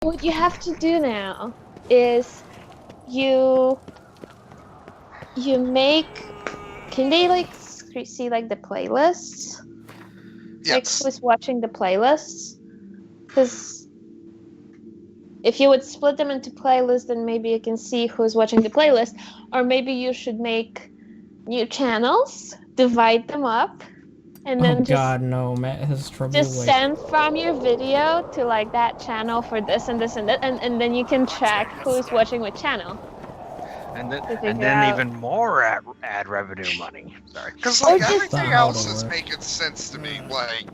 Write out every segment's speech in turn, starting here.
what you have to do now is you make. Can they like see like the playlists? Yes. Like who's watching the playlists? Because if you would split them into playlists, then maybe you can see who's watching the playlist. Or maybe you should make new channels, divide them up, and then God, no, Matt has trouble. just send from your video to like that channel for this and this and that, and then you can track who's watching which channel. And then even more ad revenue money. Sorry. Because like just- everything else is making sense to me. Like,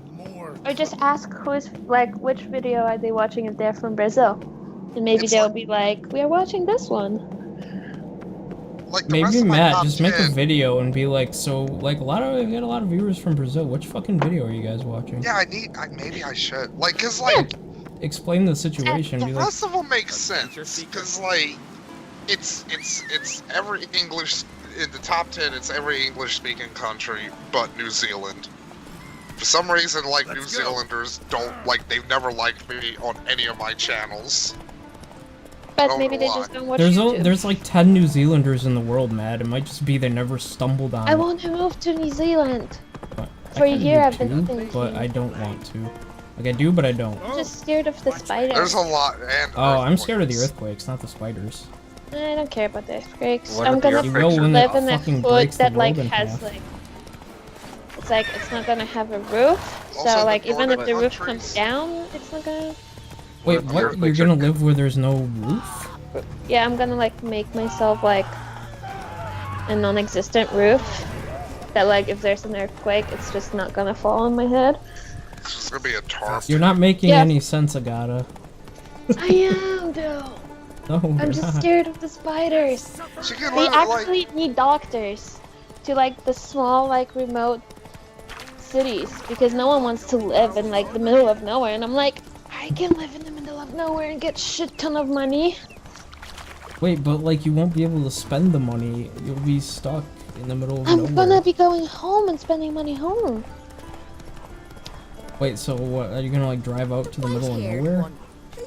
Or just ask who's like which video are they watching if they're from Brazil, and maybe It's they'll like- be like, we are watching this one. like the rest Maybe of my Matt top just make a 10 video and be like, so like we got a lot of viewers from Brazil. Which fucking video are you guys watching? Yeah, maybe I should. Like, cause like Explain the situation. the Be like, rest of them make sense. Cause like, it's every English in the top 10. It's every English-speaking country but New Zealand. For some reason, like New Zealanders don't like. They've never liked me on any of my channels. But don't maybe know they why. just don't watch there's YouTube. there's like 10 New Zealanders in the world, Matt. It might just be they never stumbled on I it. want to move to New Zealand. But For a I kinda year do I've been too, thinking. but I don't want to. Like I do, but I don't. I'm just scared of the spiders. There's a lot. And Oh, I'm scared of the earthquakes. earthquakes, not the spiders. I don't care about the earthquakes. What I'm if the gonna You will when live it in a fucking hood breaks the that like world in has half. like. It's like it's not gonna have a roof, Also, so the like even if northern the roof countries- comes down, it's not gonna. Wait, if the what? You're earthquakes gonna are- live where there's no roof? Yeah, I'm gonna like make myself like a non-existent roof. That like if there's an earthquake, it's just not gonna fall on my head. It's gonna be a tarp. You're not making Yeah. any sense, Agata. I am though. No, I'm you're just not. scared of the spiders. She can They live like. actually need doctors to like the small like remote cities because no one wants to live in like the middle of nowhere, and I'm like, I can live in the middle of nowhere and get shit ton of money. Wait, but like you won't be able to spend the money. You'll be stuck in the middle of I'm nowhere. gonna be going home and spending money home. Wait, so what? Are you gonna like drive out to the middle of nowhere?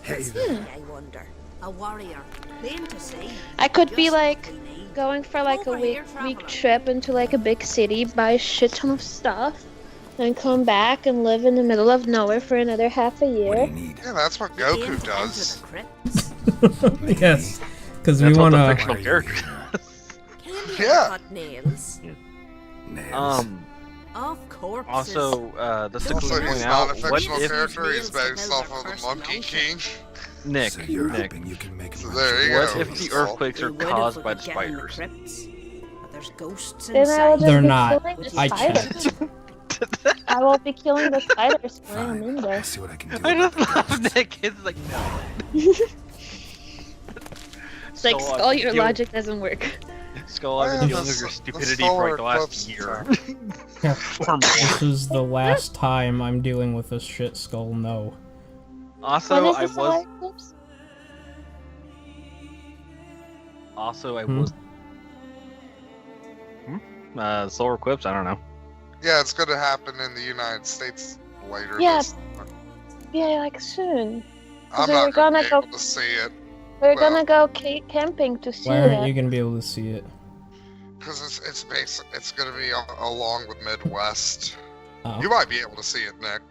Hey there. I wonder. A warrior, plain to see. I could be Just like what we need. going for like a Over here, week traveler. trip into like a big city, buy a shit ton of stuff, then come back and live in the middle of nowhere for another half a What do year. you need? Yeah, that's what We aim Goku to does. enter the crypts. Yes, because we That's what the wanna. fictional character. Candy Yeah. cut nails. Nails. Of corpses. Also, the Also, sickle he's point not out. a What fictional if character. He's Nails based to off build of their the first Monkey mountain. King. Nick? So you're Nick. hoping you can make it So run there through you the What go. if woods? the earthquakes We are would if caused we by could the get in the spiders? crypts. But there's ghosts Then I will inside. just They're be not. killing the I spiders. can't. I will be killing the spiders when I'm Fine. in I there. see what I can do. I about just the love ghosts. Nick. It's like no. It's like, So, Skull, your you- logic doesn't work. Skull, I've Yeah, been dealing the with your s- the stupidity for solar like the last eclipse, year. Yeah. Or more. This is the last time I'm dealing with this shit, Skull. No. Also, When is I the was. solar eclipse? Also, I Hmm? was. Solar eclipse. I don't know. Yeah, it's gonna happen in the United States later. Yeah. This summer. Yeah, like soon. I'm we not were gonna gonna be go- able to see it We're Well- gonna go camping to see Why aren't that. you gonna be able to see it? because it's gonna be along with Midwest. Oh, You might be able to see it, Nick.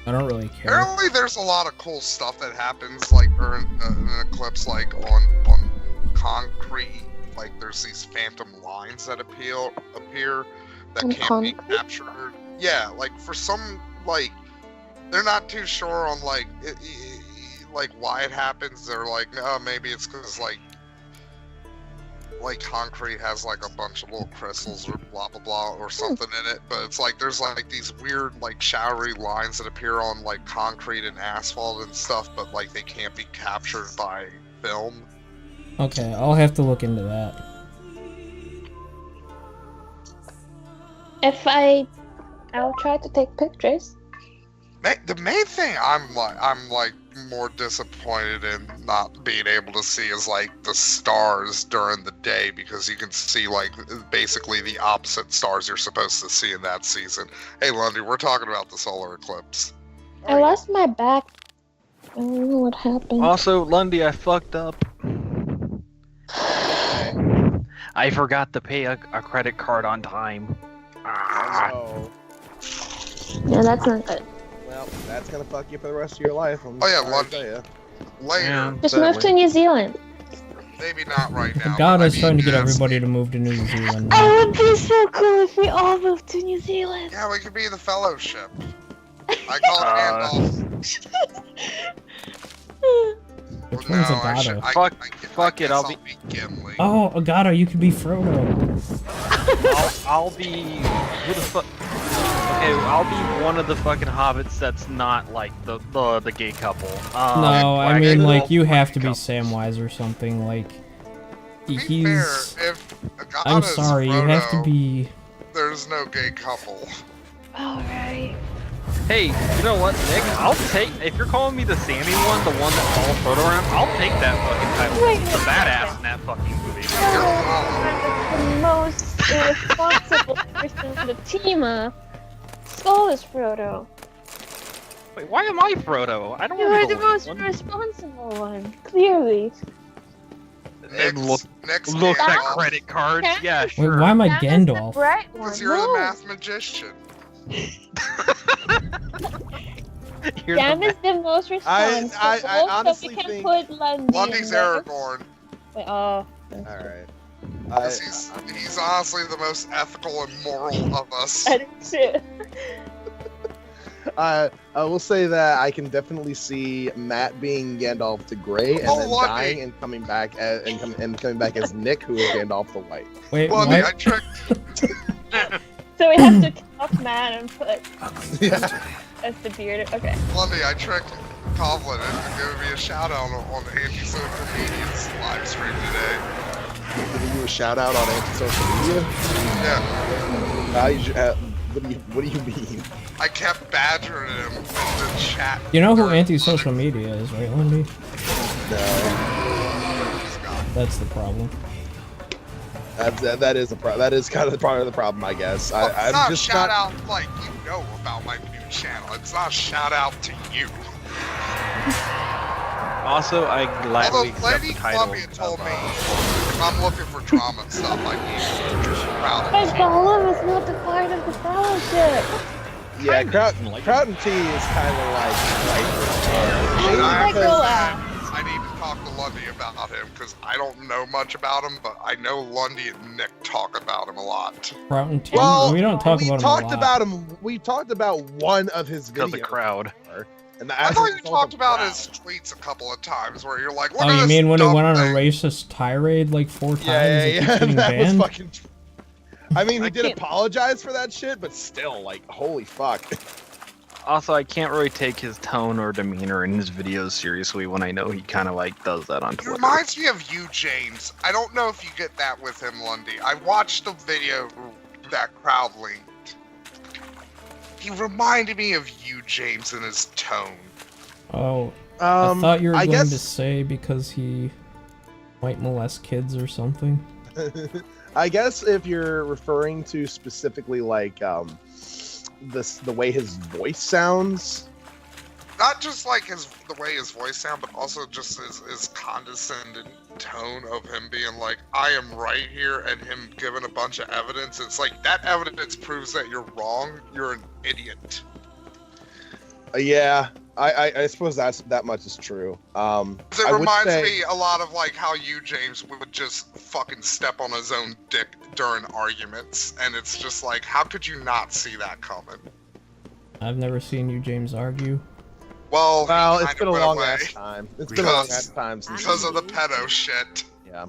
I don't really care. Apparently, there's a lot of cool stuff that happens like during an eclipse, like on concrete. Like there's these phantom lines that appear that On can't be concrete? captured. Yeah, like for some like they're not too sure on like like why it happens. They're like, no, maybe it's because like concrete has like a bunch of little crystals or blah blah blah or something in it. But it's like there's like these weird like showery lines that appear on like concrete and asphalt and stuff, but like they can't be captured by film. Okay, I'll have to look into that. I'll try to take pictures. The main thing I'm like more disappointed in not being able to see is like the stars during the day, because you can see like basically the opposite stars you're supposed to see in that season. Hey Lundy, we're talking about the solar eclipse. I lost my back don't know what happened. Also, Lundy, I fucked up. I forgot to pay a credit card on time. Oh, Yeah, that's not good. well, that's gonna fuck you for the rest of your life. Oh yeah, Lundy. Later. Just move to New Zealand. Maybe not right now. God but is trying to get yes. everybody to move to New Zealand. Oh, it would be so cool if we all moved to New Zealand. Yeah, we could be the Fellowship. I call it Gandalf. Which No, one's I Agata? should- I- Fuck I it, guess I'll be- Gimli. Oh, Agata, you could be Frodo. I'll be who the fuck? Okay, I'll be one of the fucking hobbits that's not like the gay couple. No, I Wagon mean, like, Wolf you have to be couple. Samwise or something, like... To be He's... fair, if Agata's I'm sorry, you have to Frodo, be... There's no gay couple. Alright. Hey, you know what, Nick? I'll take if you're calling me the Sammy one, the one that follows Frodo around. I'll take that fucking title. Wait, The badass in that fucking movie. The most irresponsible person on the team. Skull is Frodo. Wait, why am I Frodo? I don't You want are to be the the most one. responsible one, clearly. Next Look at Gandalf, credit cards. Okay. Yeah, Wait, sure. why am I That is the Gandalf? bright one. because you're the No. math magician. You're Dan the is the most responsible, I honestly so we can think- put Lundy Lundy's in there. Aragorn. Wait, oh. All right. 'Cause he's honestly the most ethical and moral of us. I did too. I will say that I can definitely see Matt being Gandalf the Grey and Oh, then Lundy. dying and coming back as coming back as Nick, who is Gandalf the White. Wait, Lundy, I what? tricked. So we have to kill off Matt and put Yeah. as the bearded. Okay. Lundy, I tricked Coughlin into giving me a shout out on the Anti-Social Media's live stream today. Giving you a shout out on anti-social media. Yeah, What do you mean? I kept badgering him in the chat. You know who during- anti-social media is, right, Lindy? No. That's the problem. That is kind of part of the problem, I guess. Well, it's I'm not just a shout not. out like you know about my new channel. It's not a shout out to you. Also, I gladly Although accept Lady the title. Columbia told me if I'm looking for drama and stuff, I need proud But Gollum is not the part of the fellowship. Yeah, Crowd and Tea is kind of like I go out. I need to talk to Lundy about him because I don't know much about him, but I know Lundy and Nick talk about him a lot. Broughton Tea? Well, we don't talk we about talked him a lot. about him. We talked about one of his Because videos. the crowd. And I thought you talked about his tweets a couple of times where you're like, look Oh, at you this mean when he dumb went on a thing. racist tirade like 4 times? Yeah, and keeps getting that was banned? fucking. I mean, he I did can't- apologize for that shit, but still, like, holy fuck. Also, I can't really take his tone or demeanor in his videos seriously when I know he kind of like does that on He Twitter. reminds me of you, James. I don't know if you get that with him, Lundy. I watched the video that crowd linked. He reminded me of you, James, in his tone. Oh, I thought you were I going guess to say because he might molest kids or something. I guess if you're referring to specifically like the way his voice sounds. Not just like the way his voice sounds, but also just his condescending tone of him being like, I am right here, and him giving a bunch of evidence. It's like, that evidence proves that you're wrong. You're an idiot. Yeah, I suppose that much is true. It I would reminds say- me a lot of like how you, James, would just fucking step on his own dick during arguments, and it's just like, how could you not see that coming? I've never seen you, James, argue. Well, he it's kinda been a went long away ass time. It's been a long ass time since. because of the pedo shit. Yeah.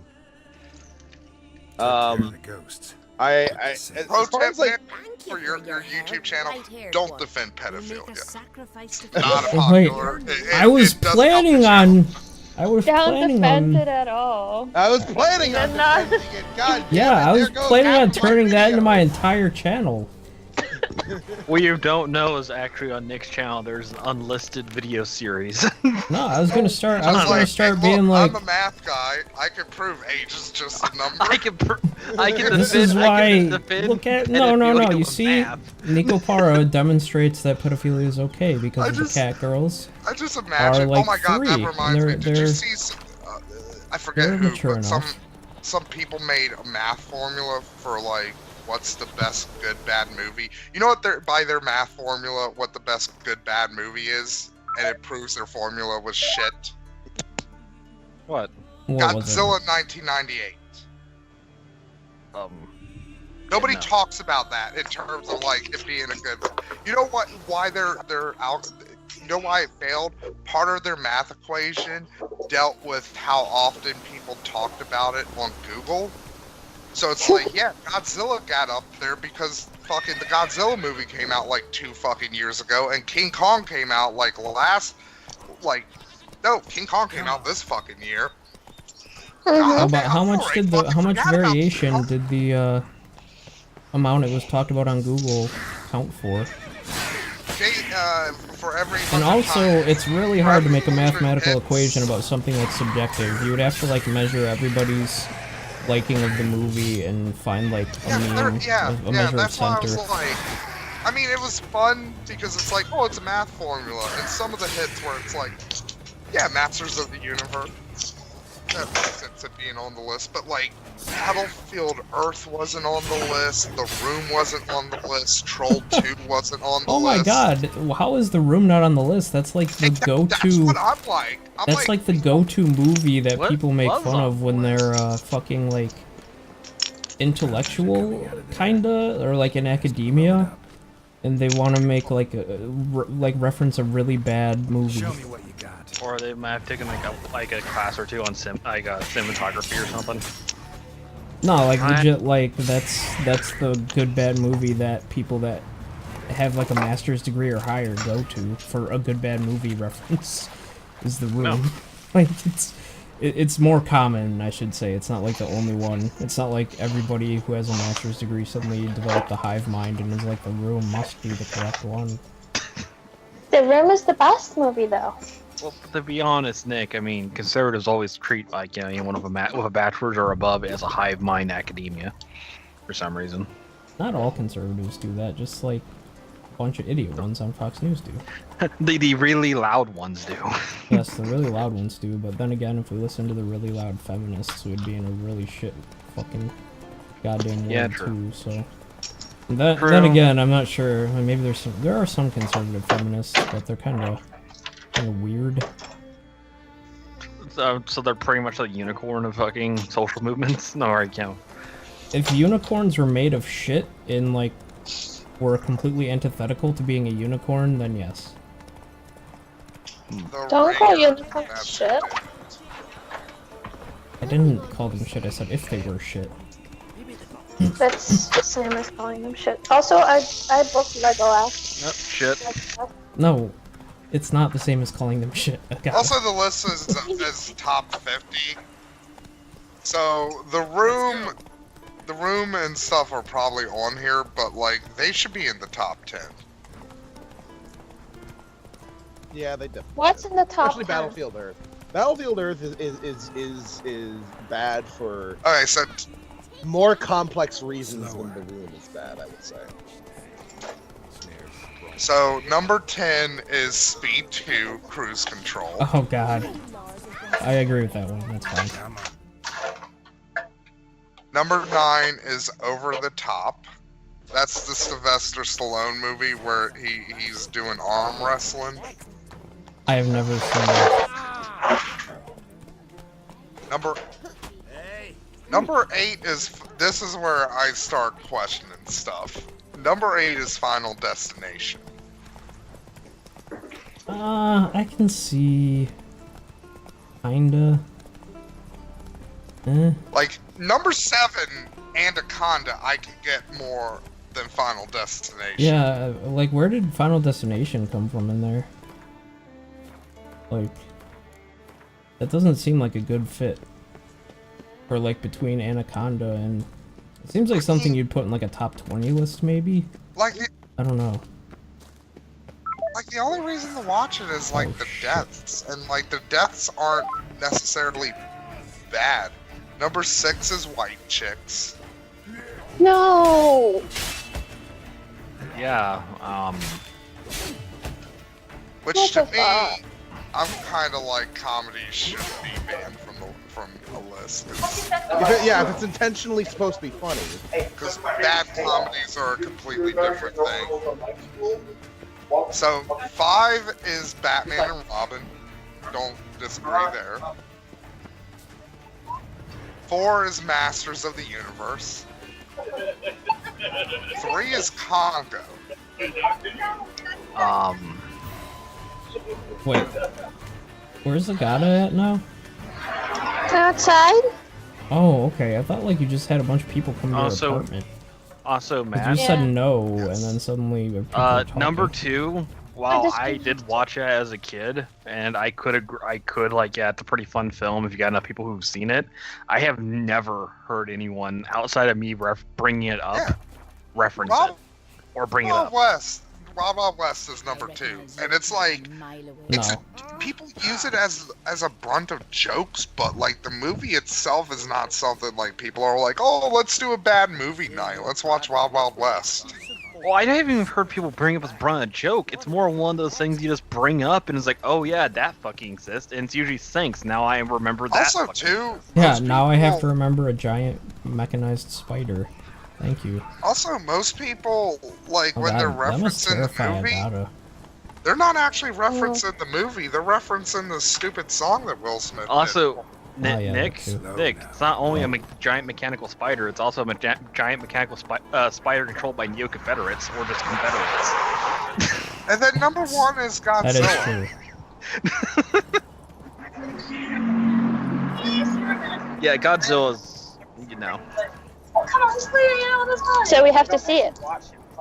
The ghosts. As Pro far tip, as like, Nick, Thank you for your help. YouTube channel, Right-haired don't one. defend We'll make a pedophilia. sacrifice to Not a Wait, popular. I was it does help planning the on. channel. I was Don't planning defend on. it at all. I was planning on Did not. defending it. God damn Yeah, it, I was there goes planning half on my turning that into video. my entire channel. What you don't know is actually on Nick's channel there's an unlisted video series. No, I was gonna start. I was Just gonna like, start hey, being look, like, I'm a math guy. I can prove age is just a number. I can this is why. Look at no. You see, Nico Para demonstrates that pedophilia is okay because the cat girls I just imagine. are like oh my god, 3, that and reminds me. Did you they're see? I forget they're who, mature but enough. some people made a math formula for like what's the best good bad movie. You know what? By their math formula, what the best good bad movie is, and it proves their formula was shit. What? what was it? Godzilla 1998. Nobody no. talks about that in terms of like it being a good. You know what? Why they're out? You know why it failed? Part of their math equation dealt with how often people talked about it on Google. So it's like, yeah, Godzilla got up there because fucking the Godzilla movie came out like 2 fucking years ago, and King Kong came out like King Kong came out this fucking year. Oh, Okay, but how much alright, did fucking how much forgot about variation King Kong. did the amount it was talked about on Google count for? For every And 100 also, times- it's really hard to make a every 100 mathematical hits- equation about something that's subjective. You would have to like measure everybody's liking of the movie and find like a mean, a measure of that's why I center. was like, I mean, it was fun because it's like, oh, it's a math formula, and some of the hits where it's like, yeah, Masters of the Universe, that makes sense of being on the list, but like, Battlefield Earth wasn't on the list, The Room wasn't on the list, Troll 2 wasn't on the Oh my list. god, how is The Room not on the list? That's like the That's go-to. what I'm like. That's like the go-to movie that What people make was fun on of when they're fucking like intellectual, kinda, or like in academia, and they want to make like reference a really bad movie. Show me what you got. Or they might have taken like a class or two on cinematography or something. No, like I- legit, like that's the good bad movie that people that have like a master's degree or higher go to for a good bad movie reference. Is The Room. No. Like it's more common, I should say. It's not like the only one. It's not like everybody who has a master's degree suddenly developed a hive mind and is like The Room must be the correct one. The Room is the best movie, though. Well, to be honest, Nick, I mean, conservatives always treat like anyone with a bachelor's or above as a hive mind academia, for some reason. Not all conservatives do that. Just like a bunch of idiot ones on Fox News do. The really loud ones do. Yes, the really loud ones do, but then again, if we listen to the really loud feminists, we'd be in a really shit fucking goddamn world Yeah, true. too, so... Then True. again, I'm not sure. I mean, maybe there are some conservative feminists, but they're kind of weird. So they're pretty much like unicorn of fucking social movements. No, I can't. If unicorns were made of shit and, like, were completely antithetical to being a unicorn, then yes. Don't call Ranger, unicorns that's shit. it. I didn't call them shit, I said if they were shit. That's the same as calling them shit. Also, I booked Legolas. Nope, shit. No, it's not the same as calling them shit. God. Also, the list is top 50. So the room and stuff are probably on here, but like they should be in the top 10. Yeah, they definitely. What's in the top Especially 10? Battlefield Earth. Battlefield Earth is bad for Okay, so more complex reasons than The Room is bad, I would say. number 10 is Speed 2 Cruise Control. Oh god. I agree with that one, that's fine. Come on. Number 9 is Over the Top. That's the Sylvester Stallone movie where he's doing arm wrestling. I have never seen it. Number 8 is, this is where I start questioning stuff. Number 8 is Final Destination. I can see... kinda... Like, number 7, Anaconda, I can get more than Final Destination. Yeah, like, where did Final Destination come from in there? Like... that doesn't seem like a good fit. Or, like, between Anaconda and... it seems like something you'd put in, like, a top 20 list, maybe? Like, I don't know. Like, the only reason to watch it is, like, the deaths. And, like, the deaths aren't necessarily bad. Number 6 is White Chicks. No. Yeah. Which, What to the me, fuck? I'm kind of like comedy should be banned from a list. If it's intentionally supposed to be funny. Because bad comedies are a completely different thing. So, 5 is Batman and Robin. Don't disagree there. 4 is Masters of the Universe. 3 is Congo. Wait. Where's the Gata at now? Outside? Oh, okay. I thought like you just had a bunch of people come to your Also, apartment. Also, 'Cause Matt. you said no, and then suddenly people were talking. Number 2. While just I didn't- did watch it as a kid, and I could like, yeah, it's a pretty fun film if you got enough people who've seen it. I have never heard anyone outside of me bringing it up, reference it, or bring it up. Wild Wild West is number 2, and it's like No. people use it as a brunt of jokes, but like the movie itself is not something like people are like, oh, let's do a bad movie night, let's watch Wild Wild West. Well, I haven't even heard people bring up as brunt a joke. It's more one of those things you just bring up, and it's like, oh yeah, that fucking exists, and it's usually thanks. Now I remember that. Also, fucking too. Yeah, most now I have to people- remember a giant mechanized spider. Thank you. Also, most people like Oh, when they're that must referencing the terrify movie, Agata. they're not actually referencing the movie. They're referencing the stupid song that Will Smith did. Also, yeah, Nick, that too. it's not only a giant mechanical spider; it's also a giant mechanical spider controlled by Neo-Confederates or just Confederates. And then number 1 is That is Godzilla. true. Yeah, Godzilla's, you know, So we have to see it.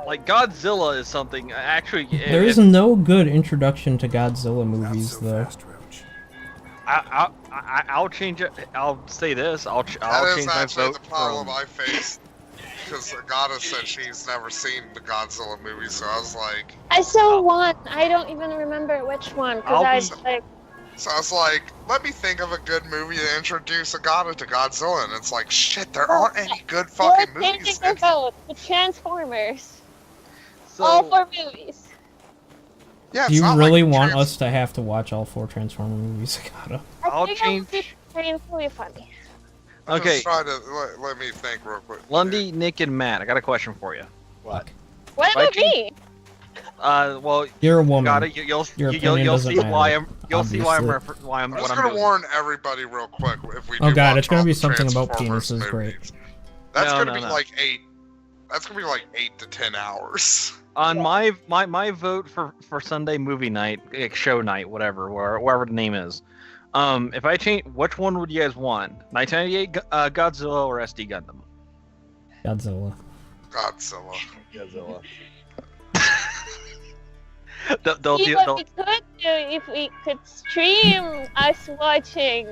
like Godzilla is something. Actually, There is no good introduction to Godzilla movies, though. I'll change it. I'll say this. I'll That change is my actually vote the problem from. I faced. Because Agata said she's never seen the Godzilla movie, so I was like, I saw one. I don't even remember which one I'll because be- let me think of a good movie to introduce Agata to Godzilla, and it's like, shit, there aren't any good fucking You're changing movies. your vote. The Transformers. So, All 4 movies. Yeah, it's Do you not really like want us to have to watch all 4 Transformer movies, Agata? I'll I think change- it's really funny. I'm Okay. just trying to let me think real quick. Lundy, Nick, and Matt, I got a question for you. What? What Why about do you- me? Well, You're a woman. got it. You'll Your opinion doesn't see why matter, you'll see why I'm obviously. why I'm I'm what just I'm gonna doing. warn everybody real quick if we do Oh god, watch it's gonna all be the something about Transformers penises, great. movies. That's No, gonna no, be no. like 8. That's gonna be like 8 to 10 hours. On my vote for Sunday movie night, like show night, whatever the name is. If I change, which one would you guys want? 1998 Godzilla or SD Gundam? Godzilla. Godzilla. They'll See do. what They'll, we could do if we could stream us watching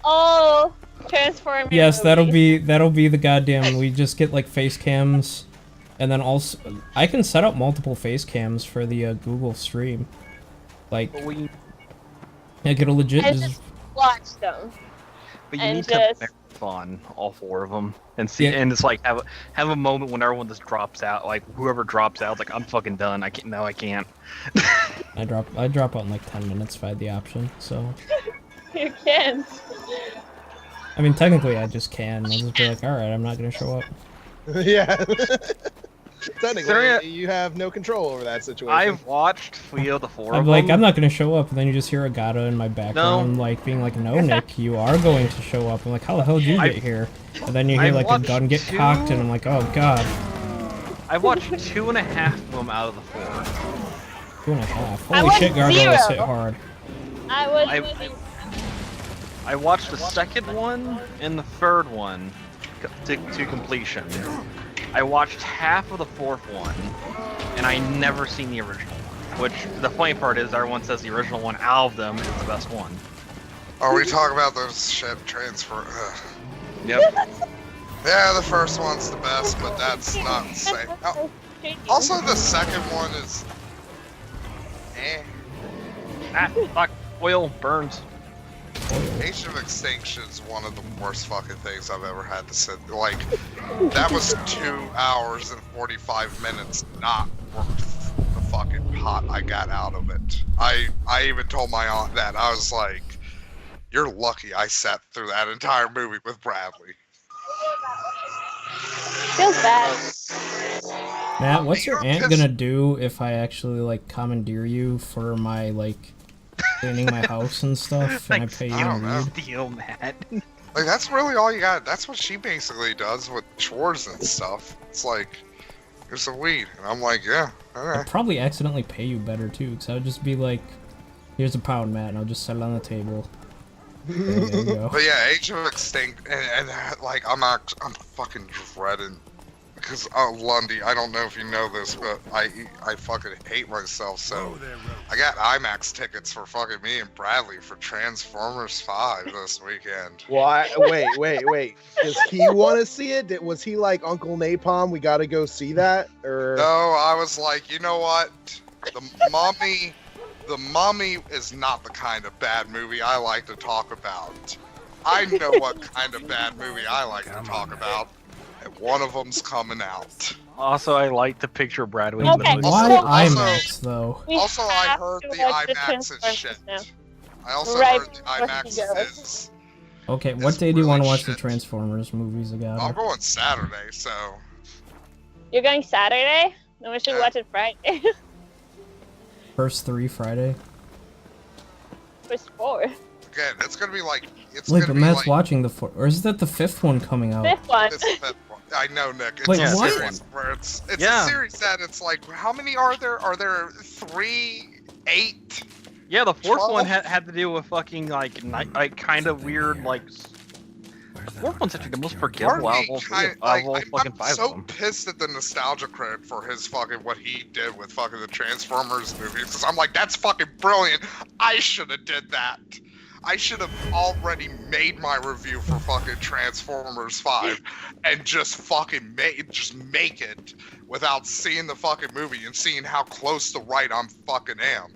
all Transformers. Yes, that'll movies. be the goddamn. We just get like face cams, and then also I can set up multiple face cams for the Google stream. Like, we, I get a legit. And just watch them. but you and need to just- marathon all 4 of them and see, Yeah. and it's like have a moment when everyone just drops out. Like whoever drops out, like I'm fucking done. I can't. No, I can't. I drop out in like 10 minutes if I had the option. So, You can't. I mean, technically, I just can. I'll just be like, all right, I'm not gonna show up. Yeah. Technically, Sorry, you have no control over that situation. I've watched 3 of the 4 I'm of like, them. I'm not gonna show up, and then you just hear Agata in my background, like being like, "No, Nick, you are going to show up." I'm like, "How the hell did you get here?" And then you hear I've like a watched gun get 2 cocked, and I'm like, "Oh god, I've watched 2.5 of them out of the 4. 2.5." I Holy was shit, gargoyles 0. hit hard. I was I- losing. I watched the second one and the third one to completion. I watched half of the 4th one, and I never seen the original one. Which the funny part is, everyone says the original one out of them is the best one. Are we talking about those shit transfer? Yep. Yeah, the first one's the best, but that's not the same. Oh, Also, the second one is. Eh. Ah, fuck. Oil burns. Age of Extinction is one of the worst fucking things I've ever had to sit. Like, that was 2 hours and 45 minutes not worth the fucking pot I got out of it. I even told my aunt that. I was like, you're lucky I sat through that entire movie with Bradley. Feels bad. Matt, what's your aunt gonna do if I actually like commandeer you for my like cleaning my house and stuff, and I pay you I don't to know. read? Deal, Matt. Like, that's really all you got. That's what she basically does with chores and stuff. It's like, here's some weed. And I'm like, yeah, alright. I'd probably accidentally pay you better too, because I would just be like, here's a pound, Matt, and I'll just set it on the table. There you go. But yeah, Age of Extinct, and like, I'm fucking dreading. Because, Lundy, I don't know if you know this, but I fucking hate myself, so I got IMAX tickets for fucking me and Bradley for Transformers 5 this weekend. Why? Wait. Does he want to see it? Was he like Uncle Napalm? We got to go see that, or No, I was like, you know what? The Mummy is not the kind of bad movie I like to talk about. I know what kind of bad movie I like to talk about. And one of them's coming out. Also, I like to picture Bradley Okay. in the movie. Why Also- IMAX though? We Also, I have heard to the watch the IMAX is Transformers shit. now. I also Right heard the before he IMAX goes. is. Okay, what It's day do you want to really watch the shit. Transformers movies again? I'm going Saturday, so. You're going Saturday? Then we should Yeah. watch it Friday. First 3 Friday? First 4. Again, it's gonna be like. It's Wait, gonna but be Matt's like. watching the or is that the 5th one coming out? 5th one. It's that one. I know, Nick. It's Wait, a what? series where it's Yeah. a series that it's like, how many are there? Are there 3, 8? Yeah, the fourth 12? one had to deal with fucking like kind of weird like. The fourth one's actually the most forgettable out of all fucking I'm 5 so of them. pissed at the nostalgia credit for his fucking what he did with fucking the Transformers movies because I'm like, that's fucking brilliant. I should have did that. I should have already made my review for fucking Transformers 5 and just fucking make it without seeing the fucking movie and seeing how close to right I'm fucking am.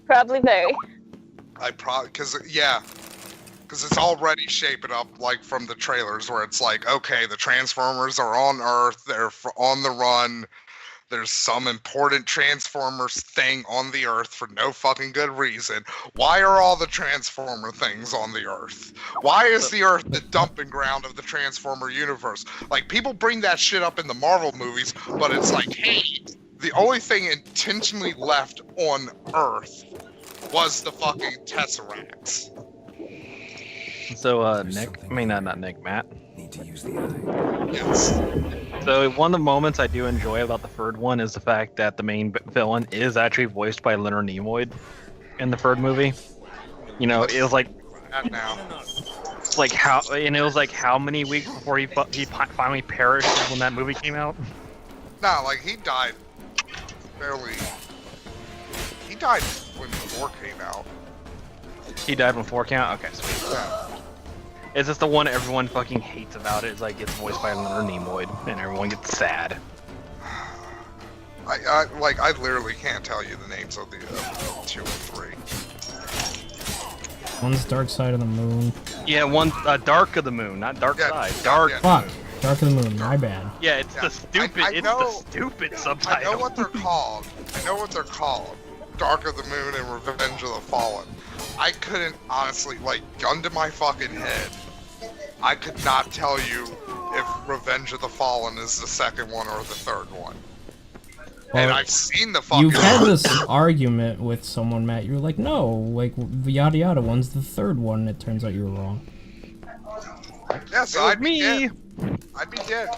Probably very. Because it's already shaping up like from the trailers where it's like, okay, the Transformers are on Earth, they're on the run. There's some important Transformers thing on the Earth for no fucking good reason. Why are all the Transformer things on the Earth? Why is the Earth the dumping ground of the Transformer universe? Like, people bring that shit up in the Marvel movies, but it's like, hey, the only thing intentionally left on Earth was the fucking Tesseracts. So not Nick, Matt. Need to use the eye. Yes. So one of the moments I do enjoy about the third one is the fact that the main villain is actually voiced by Leonard Nimoy in the third movie. You know, it was like Not now. how many weeks before he finally perished when that movie came out. Nah, like, he died fairly. He died when 4 came out. He died when 4 came out. Okay, sweet. Yeah. It's just the one everyone fucking hates about it. It's like it's voiced by Leonard Nimoy, and everyone gets sad. I literally can't tell you the names of the 2 and 3. One's Dark Side of the Moon. Yeah, one Dark of the Moon, not Dark Yeah, Side. yeah, Dark. yeah. Fuck! Dark of the Moon, my bad. Yeah, it's Yeah, the stupid. I know- I subtitle. know what they're called. Dark of the Moon and Revenge of the Fallen. I couldn't honestly, like, gun to my fucking head, I could not tell you if Revenge of the Fallen is the second one or the third one. And Well, I've seen the fucking. You've had this argument with someone, Matt. You were like, no, like the yada yada one's the third one. And it turns out you were wrong. Yeah, so I'd be dead. I'd be dead.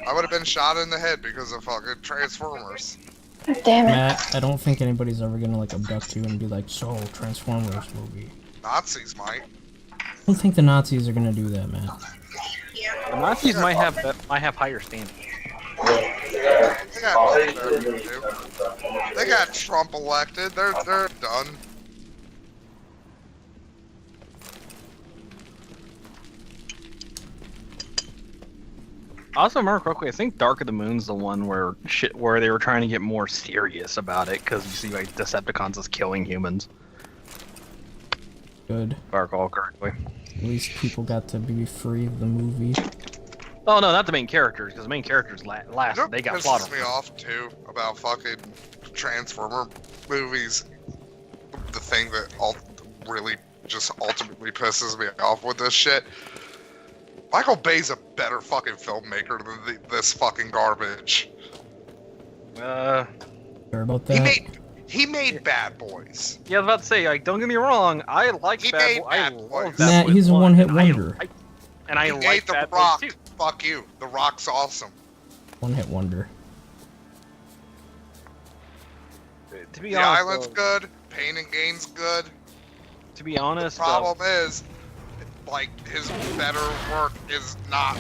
I would have been shot in the head because of fucking Transformers. Damn it. Matt, I don't think anybody's ever gonna like abduct you and be like, so Transformers movie. Nazis might. I don't think the Nazis are gonna do that, Matt. The Nazis might have higher standards. They got nothing better to do. They got Trump elected. They're done. Also, remember quickly, I think Dark of the Moon's the one where they were trying to get more serious about it, because you see like Decepticons as killing humans. Good. If I recall correctly. At least people got to be free of the movie. Oh no, not the main characters, because the main characters last they got slaughtered. Pisses me off too about fucking Transformer movies. The thing that really just ultimately pisses me off with this shit. Michael Bay's a better fucking filmmaker than this fucking garbage. Sure about that? He made Bad Boys. Yeah, I was about to say, like, don't get me wrong, I like Bad Boys. I love Bad Matt, Boys he's a 1, one-hit and wonder. He made The Rock. Fuck you. The Rock's awesome. One-hit wonder. To be The honest, Island's good. Pain and Gain's good. To be honest, The problem is, like, his better work is not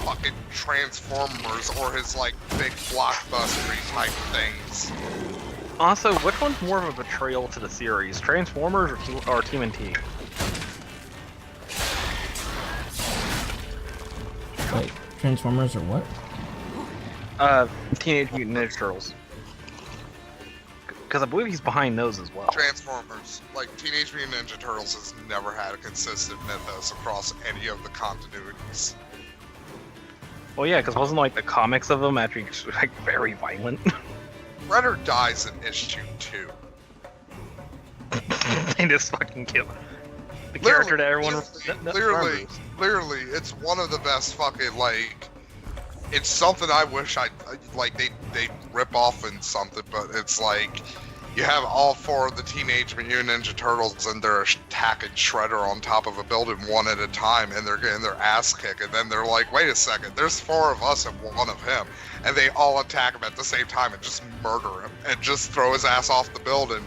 fucking Transformers or his, like, big blockbustery type things. also, which one's more of a betrayal to the series, Transformers or TMNT? Wait, Transformers or what? Teenage Mutant Ninja Turtles. Because I believe he's behind those as well. Transformers. Like, Teenage Mutant Ninja Turtles has never had a consistent mythos across any of the continuities. Well, yeah, because wasn't like the comics of them actually like very violent? Redder dies in issue 2. They just fucking kill him. The character that everyone Literally, remembers. it's one of the best fucking, like, it's something I wish they rip off in something, but it's like, you have all 4 of the Teenage Mutant Ninja Turtles and they're attacking Shredder on top of a building one at a time, and they're getting their ass kicked, and then they're like, wait a second, there's 4 of us and 1 of him, and they all attack him at the same time and just murder him, and just throw his ass off the building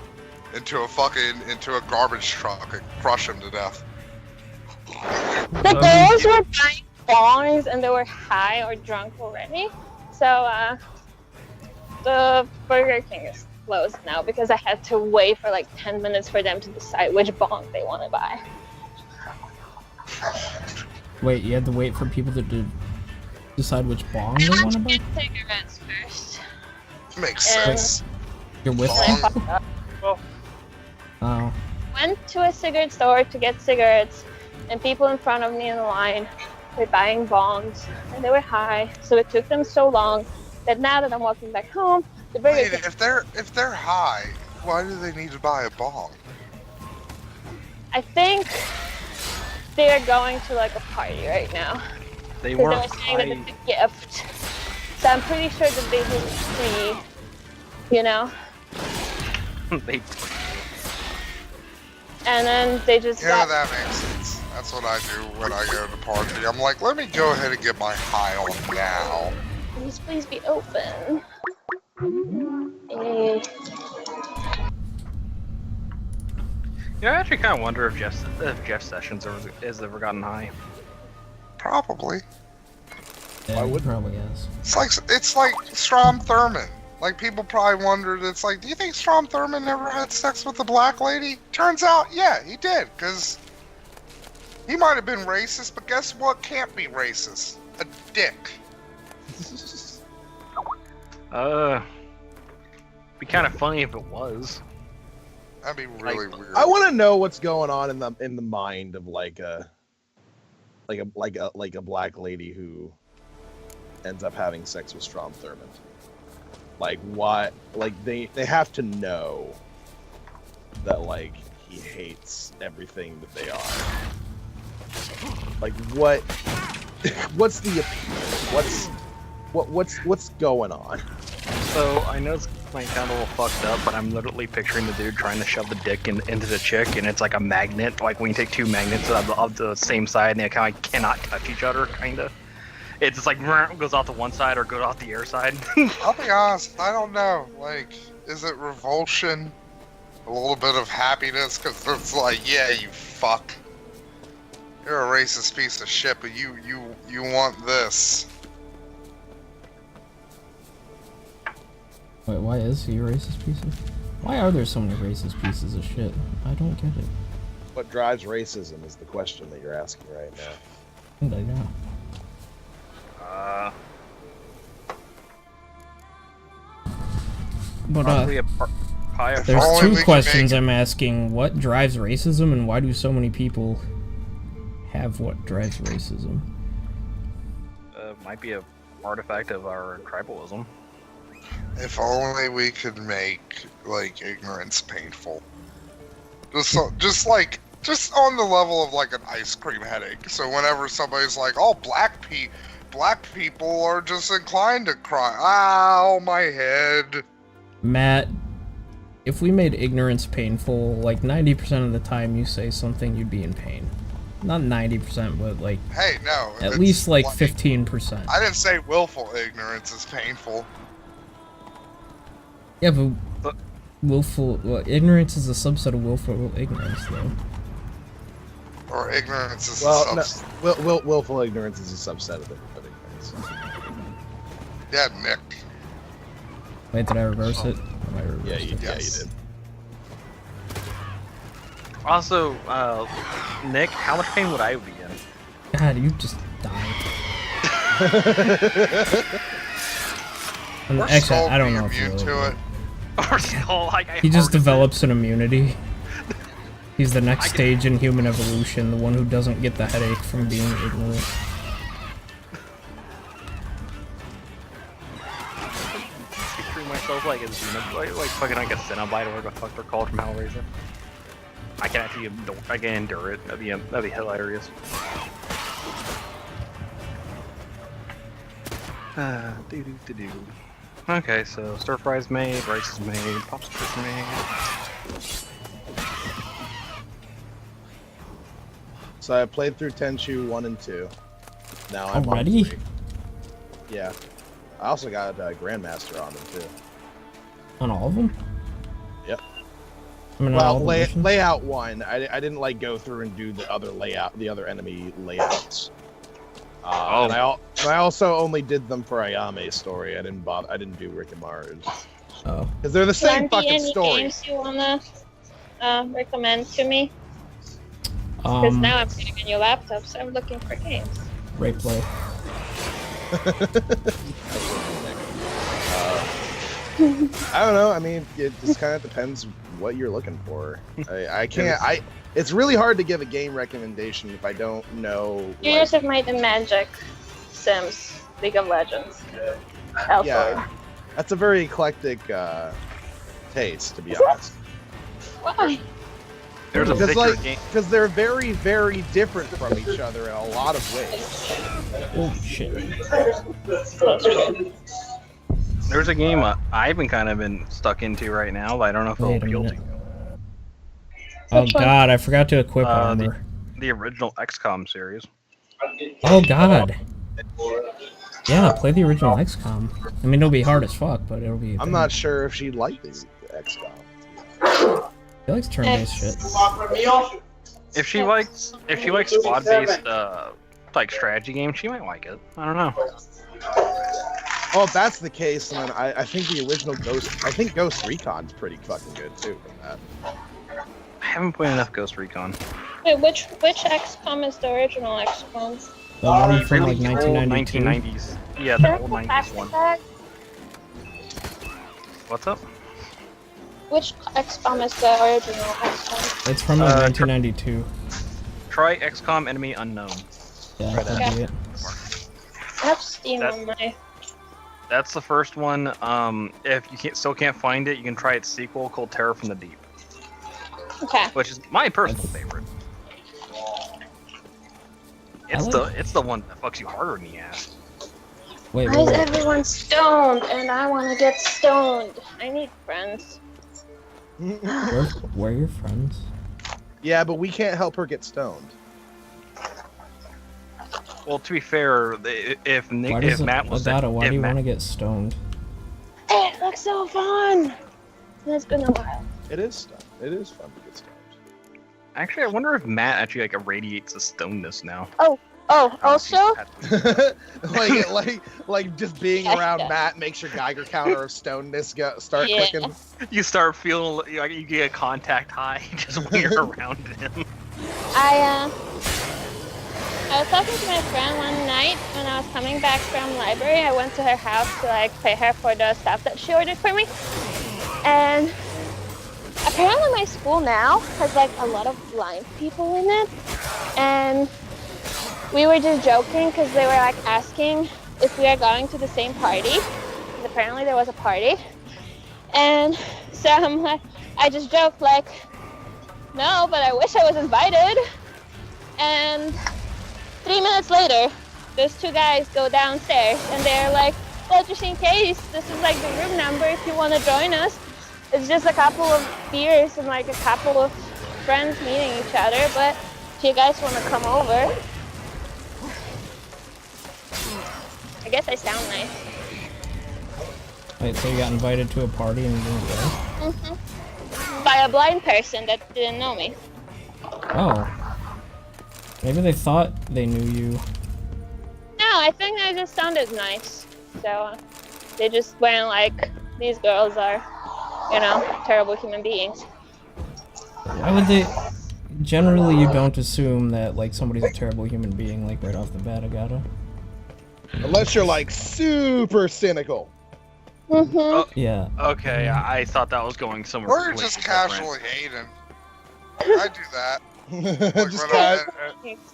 into a garbage truck and crush him to death. The girls were buying bongs and they were high or drunk already. So the Burger King is closed now because I had to wait for like 10 minutes for them to decide which bong they want to buy. Wait, you had to wait for people to decide which bong they want to buy? Get cigarettes first. Makes sense. You're with Bong. Oh. Went to a cigarette store to get cigarettes, and people in front of me in the line were buying bongs, and they were high, so it took them so long that now that I'm walking back home, the Burger Wait, King... if they're high, why do they need to buy a bong? I think they're going to like a party right now. They Because weren't they were saying that high. it's a gift. So I'm pretty sure that they did free, you know? They And then they just Yeah, got... that makes sense. That's what I do when I go to the party. I'm like, let me go ahead and get my high on now. Please be open. Eh. Yeah, I actually kind of wonder if Jeff Sessions has ever gotten high. Probably. Yeah, Why he wouldn't- probably is. It's like Strom Thurmond. Like, people probably wondered, it's like, do you think Strom Thurmond ever had sex with a black lady? Turns out, yeah, he did, because he might have been racist, but guess what can't be racist? A dick. Be kind of funny if it was. That'd be really weird. I want to know what's going on in the mind of like a black lady who ends up having sex with Strom Thurmond. Like, what? Like, they have to know that, like, he hates everything that they are. Like, what? What's the appeal? What's going on? So I know it's like kind of a little fucked up, but I'm literally picturing the dude trying to shove the dick into the chick, and it's like a magnet, like when you take 2 magnets of the same side, and they kind of cannot touch each other, kind of. It's just like goes off to one side or goes off the air side. I'll be honest, I don't know. Like, is it revulsion? A little bit of happiness? Because it's like, yeah, you fuck. You're a racist piece of shit, but you want this. Wait, why is he a racist piece of... Why are there so many racist pieces of shit? I don't get it. What drives racism is the question that you're asking right now. I think I know. But Probably a pie of there's Only we two can questions make- I'm asking. What drives racism, and why do so many people have what drives racism? might be a artifact of our tribalism. If only we could make like ignorance painful. Just on the level of like an ice cream headache. So whenever somebody's like, "Oh, black people are just inclined to cry," ow, my head. Matt, if we made ignorance painful, like 90% of the time you say something, you'd be in pain. Not 90%, but like Hey, no. at it's least like 15%. I didn't say willful ignorance is painful. Yeah, but ignorance is a subset of willful ignorance, though. Or ignorance is Well, a no, substance. willful ignorance is a subset of ignorance. Yeah, Nick. Wait, did I reverse it? Or am I reversed Yeah, it? you did. Also, Nick, how much pain would I be in? God, you just died. We're Actually, so I don't know if you immune really to would. it. Or so, like, I He just harvested- develops an immunity. He's the next stage in human evolution, the one who doesn't get the headache from being ignorant. Picturing myself like a Xenobite, like fucking like a Cenobite or whatever the fuck they're called from Hellraiser. I can actually endure it. That'd be hilarious. Do. Okay, so stir fries made, rice is made, popsicles made. So I played through Tenchu 1 and 2. Now I'm Already? on 3. Yeah. I also got Grandmaster on them too. On all of them? Yep. I mean, on Well, all the missions? layout 1. I didn't like go through and do the other enemy layouts. And I also only did them for Ayame's story. I didn't do Rick and Mars Oh. because they're the same Randy, fucking any story. games you wanna recommend to me? Because now I'm getting a new laptop, so I'm looking for games. Rape play. I don't know. I mean, it just kind of depends what you're looking for. I can't. It's really hard to give a game recommendation if I don't know. You like- guys have made the Magic, Sims, League of Legends, Alpha. Yeah, that's a very eclectic taste, to be honest. Why? There's a Because particular game. because they're very, very different from each other in a lot of ways. Holy shit. There's a game I've been stuck into right now, but I don't know if it'll Wait a appeal to minute. you. Oh Which one? god, I forgot to equip The, armor. the original XCOM series. Oh god. Yeah, play the original XCOM. I mean, it'll be hard as fuck, but it'll be. I'm not sure if she'd like the XCOM. He likes turn-based shit. If she likes squad-based like strategy games, she might like it. I don't know. Oh, if that's the case, then I think the original Ghost. I think Ghost Recon's pretty fucking good too. From that. I haven't played enough Ghost Recon. Wait, which XCOM is the original XCOM? The one from like Really old 1992. 1990s. Yeah, the old 90s one. What's up? Which XCOM is the original XCOM? It's from like 1992. Try XCOM Enemy Unknown. Yeah, Try that'd be it. I have Steam That- on my. That's the first one. If you still can't find it, you can try its sequel called Terror from the Deep, Okay. which is my personal favorite. It's the one that fucks you harder in the ass. Wait, Why wait, is wait. everyone stoned and I want to get stoned? I need friends. Where are your friends? Yeah, but we can't help her get stoned. Well, to be fair, if Matt was Adata, why if do you Matt- want to get stoned? It looks so fun! It's been a while. It is fun. It is fun to get stoned. Actually, I wonder if Matt actually like irradiates the stonedness now. Oh, also? like just being around Matt makes your Geiger counter of stonedness start Yeah. clicking. You start feeling like you get a contact high just when you're around him. I was talking to my friend one night when I was coming back from library. I went to her house to like pay her for the stuff that she ordered for me. And apparently my school now has like a lot of blind people in it. And we were just joking because they were like asking if we are going to the same party. Because apparently there was a party. And so I'm like, I just joked like, no, but I wish I was invited. And 3 minutes later, those two guys go downstairs and they're like, well, just in case, this is like the room number if you want to join us. It's just a couple of beers and like a couple of friends meeting each other, but if you guys want to come over, I guess I sound nice. Wait, so you got invited to a party and you didn't go? Mm-hmm. By a blind person that didn't know me. Oh. Maybe they thought they knew you. No, I think I just sounded nice. So they just weren't like, these girls are, you know, terrible human beings. Why would they... Generally, you don't assume that, like, somebody's a terrible human being, like, right off the bat, Agata. Unless you're like super cynical. Mm-hmm. Oh, Yeah. okay, I thought that was going somewhere. Or completely just different. casually hating. I do that. Like, Just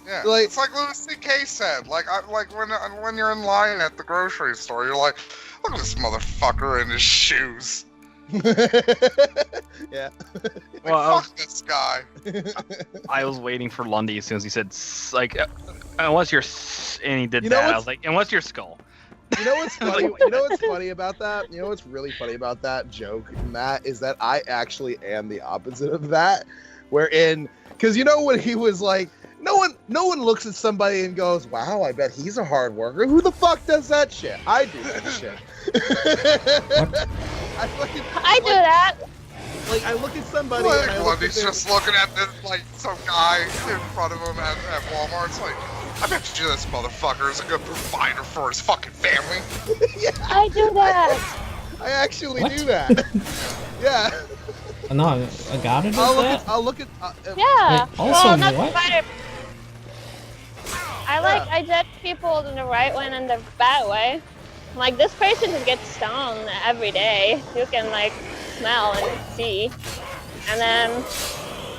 yeah, like- it's like Louis C.K. said. Like, when you're in line at the grocery store, you're like, look at this motherfucker in his shoes. yeah. Like, Well, fuck this guy. I was waiting for Lundy as soon as he said, like, unless you're, and he did You know that. I what's- was like, unless you're skull. You know what's funny? You know what's funny about that? You know what's really funny about that joke, Matt, is that I actually am the opposite of that. Wherein, because you know when he was like, no one looks at somebody and goes, "Wow, I bet he's a hard worker." Who the fuck does that shit? I do that shit. I do that. Like I look at somebody. and I Like, look Lundy's at their- just looking at this, like, some guy in front of him at Walmart. It's like, I bet you this motherfucker is a good provider for his fucking family. I do that. I actually What? do that. Yeah. No, Agata does that? I'll look at. Yeah. Wait, also well, not what? provider. I judge people in the right way and in the bad way. Like, this person just gets stoned every day. You can, like, smell and see. And then,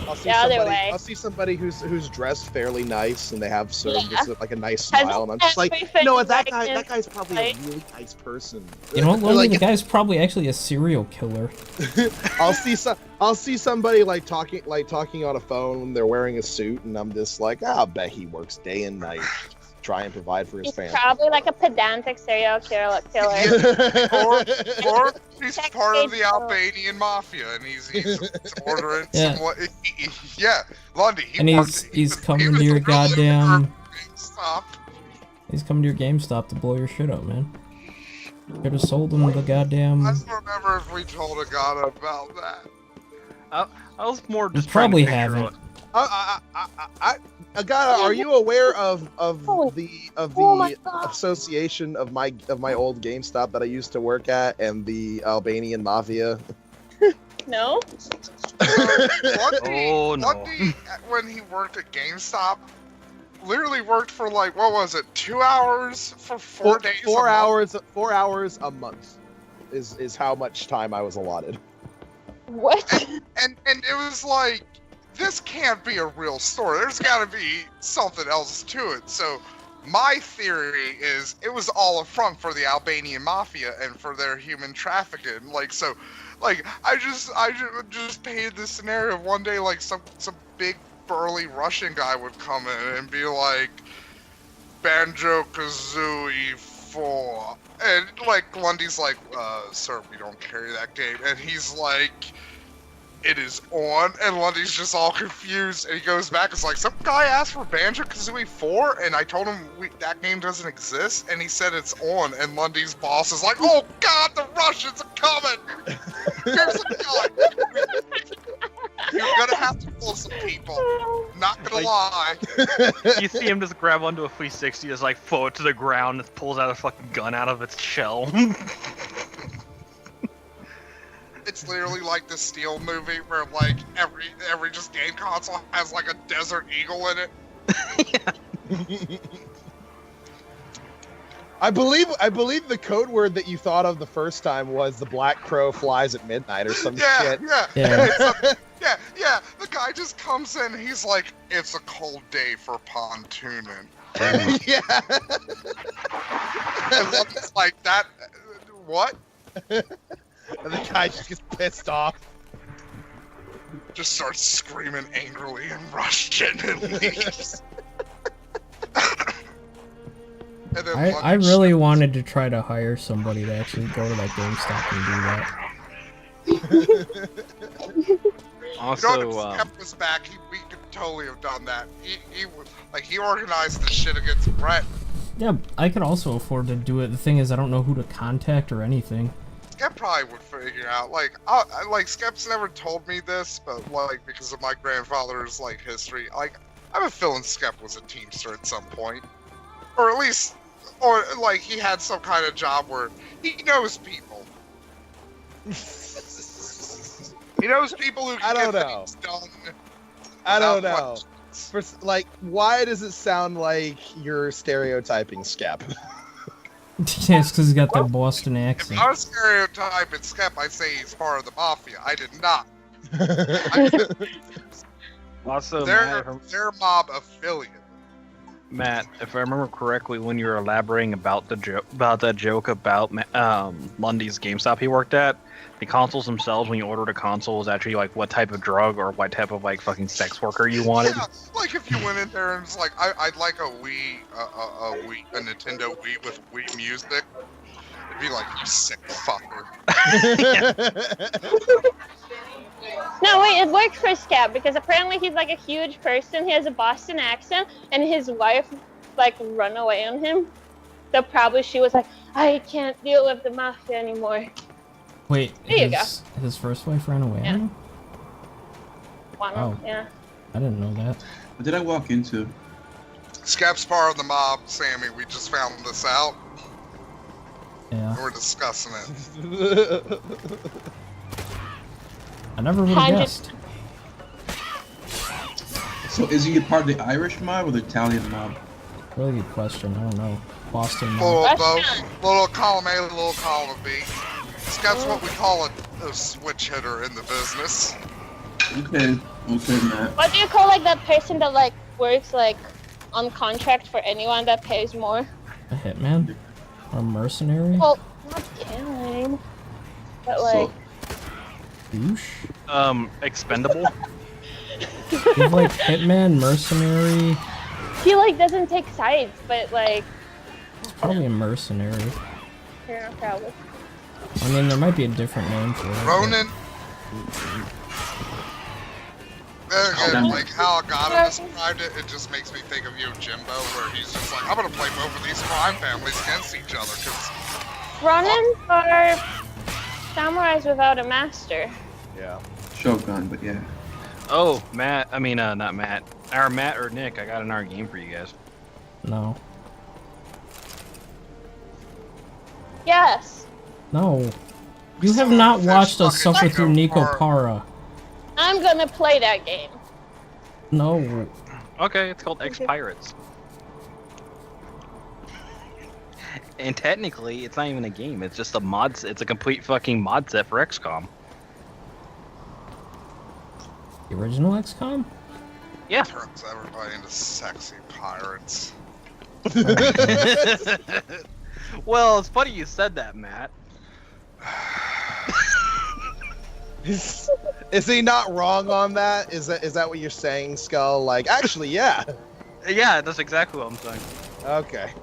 I'll see the other somebody. way. I'll see somebody who's dressed fairly nice and they have sort of Yeah. just like a nice Has smile, and I'm just like, everything you know what, that like guy's probably a like- really nice person. You know what, Or, Lundy? like, The guy's probably actually a serial killer. I'll see somebody like talking on a phone when they're wearing a suit, and I'm just like, I'll bet he works day and night to try and provide for his he's family. probably, like, a pedantic serial killer. Or he's Check part of the Facebook. Albanian mafia, and he's ordering Yeah. some. Yeah, Lundy. He And worked- he's he coming was to your the real goddamn... GameStop. He's coming to your GameStop to blow your shit up, man. Could have sold him the goddamn... I don't remember if we told Agata about that. I was more You just trying to probably picture haven't. what- Agata, are you aware of Oh. the Oh my God. association of my old GameStop that I used to work at and the Albanian mafia? No? Lundy, Oh, no. Lundy, when he worked at GameStop, literally worked for like, what was it, 2 hours for 4 days? a 4 month? hours. 4 hours a month is how much time I was allotted. What? And it was like, this can't be a real story. There's got to be something else to it. So my theory is it was all a front for the Albanian mafia and for their human trafficking. Like, so, like, I just painted this scenario of one day, like, some big burly Russian guy would come in and be like, Banjo-Kazooie 4. And, like, Lundy's like, sir, we don't carry that game. And he's like, it is on. And Lundy's just all confused. And he goes back, it's like, some guy asked for Banjo-Kazooie 4? And I told him that game doesn't exist. And he said it's on. And Lundy's boss is like, oh, God, the Russians are coming. Here's a gun. You're gonna have to pull some people. Not gonna lie. You see him just grab onto a 360, just like throw it to the ground, and pulls out a fucking gun out of its shell. It's literally like the Steel movie where like every just game console has like a Desert Eagle in it. I believe the code word that you thought of the first time was the black crow flies at midnight or some shit. Yeah. The guy just comes in. He's like, "It's a cold day for pontooning." Yeah. And it's like that. What? And the guy just gets pissed off. Just starts screaming angrily and Russian and leaves. And then I really wanted to try to hire somebody to actually go to that GameStop and do that. Also, if Skep was back, we could totally have done that. He was like, he organized the shit against Brett. Yeah, I could also afford to do it. The thing is, I don't know who to contact or anything. Skep probably would figure out. Like, Skep's never told me this, but like because of my grandfather's like history, like I have a feeling Skep was a Teamster at some point, or at least, or like he had some kind of job where he knows people. He knows people who can get things done. I don't know. Why does it sound like you're stereotyping Skep? Yes, because he's got that Boston accent. If I was stereotyping Skep, I'd say he's part of the mafia. I did not. Also, they're mob affiliate. Matt, if I remember correctly, when you were elaborating about that joke about Lundy's GameStop he worked at, the consoles themselves, when you ordered a console, was actually like what type of drug or what type of like fucking sex worker you wanted. Yeah, like if you went in there and it's like, I'd like a Nintendo Wii with Wii music. It'd be like, you sick fucker. No, wait, it works for Skep because apparently he's like a huge person. He has a Boston accent, and his wife like run away on him. So probably she was like, I can't deal with the mafia anymore. Wait, there you go. His first wife ran away on him? Yeah. I didn't know that. What did I walk into? Skep's part of the mob, Sammy. We just found this out. Yeah. And we're discussing it. I never would have guessed. So is he a part of the Irish mob or the Italian mob? Really good question. I don't know. Boston mob. Little both. Little column A, little column B. Skep's what we call a switch hitter in the business. Okay, Matt. What do you call like that person that like works like on contract for anyone that pays more? A hitman? Or a mercenary? Well, not killing, but like. Douche? Expendable? He's like hitman, mercenary. He like doesn't take sides, but like. It's probably a mercenary. Yeah, probably. I mean, there might be a different name for it. Ronin. Again, like how Agata described it, it just makes me think of Jimbo, where he's just like, I'm gonna play both of these crime families against each other, because Ronins are samurais without a master. Yeah. Shogun, but yeah. Oh, Matt. I mean, not Matt. Or Matt or Nick, I got another game for you guys. No. Yes. No. You have not watched us suffer through Nico Para. I'm gonna play that game. No. Okay, it's called X-Pirates. And technically, it's not even a game. It's just a mod. It's a complete fucking mod set for XCOM. The original XCOM? Yeah. turns everybody into sexy pirates. Well, it's funny you said that, Matt. Is he not wrong on that? Is that what you're saying, Skull? Like, actually, yeah. Yeah, that's exactly what I'm saying. Okay.